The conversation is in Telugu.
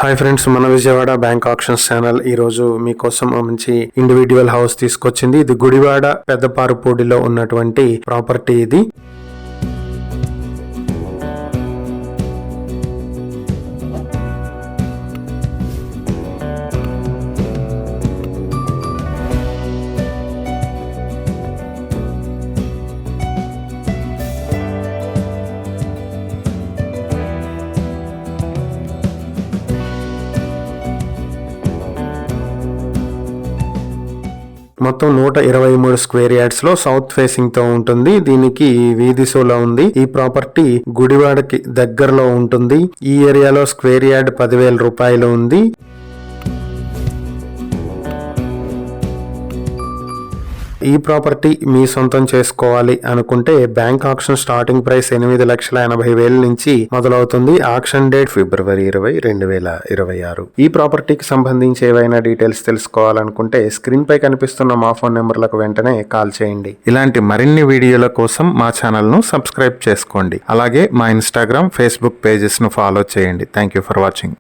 హాయ్ ఫ్రెండ్స్, మన విజయవాడ బ్యాంక్ ఆప్షన్స్ ఛానల్ ఈ రోజు మీకోసం మంచి ఇండివిడ్యువల్ హౌస్ తీసుకొచ్చింది. ఇది గుడివాడ పెద్దపారుపూడిలో ఉన్నటువంటి ప్రాపర్టీ ఇది. మొత్తం 123 స్క్వేర్ యార్డ్స్ లో సౌత్ ఫేసింగ్ తో ఉంటుంది. దీనికి వీధి సోలా ఉంది. ఈ ప్రాపర్టీ గుడివాడకి దగ్గరలో ఉంటుంది. ఈ ఏరియాలో స్క్వేర్ యార్డ్ 10,000 రూపాయలు ఉంది. ఈ ప్రాపర్టీ మీ సొంతం చేసుకోవాలి అనుకుంటే బ్యాంక్ ఆక్షన్ స్టార్టింగ్ ప్రైస్ 8,80,000 నుంచి మొదలవుతుంది. ఆక్షన్ డేట్ ఫిబ్రవరి 20, 2026. ఈ ప్రాపర్టీకి సంబంధించి ఏవైనా డీటెయిల్స్ తెలుసుకోవాలనుకుంటే స్క్రీన్ పై కనిపిస్తున్న మా ఫోన్ నెంబర్లకు వెంటనే కాల్ చేయండి. ఇలాంటి మరిన్ని వీడియోల కోసం మా ఛానల్ ను సబ్స్క్రైబ్ చేసుకోండి. అలాగే మా ఇన్స్టాగ్రామ్, ఫేస్బుక్ పేజెస్ ను ఫాలో చేయండి. Thank you for watching.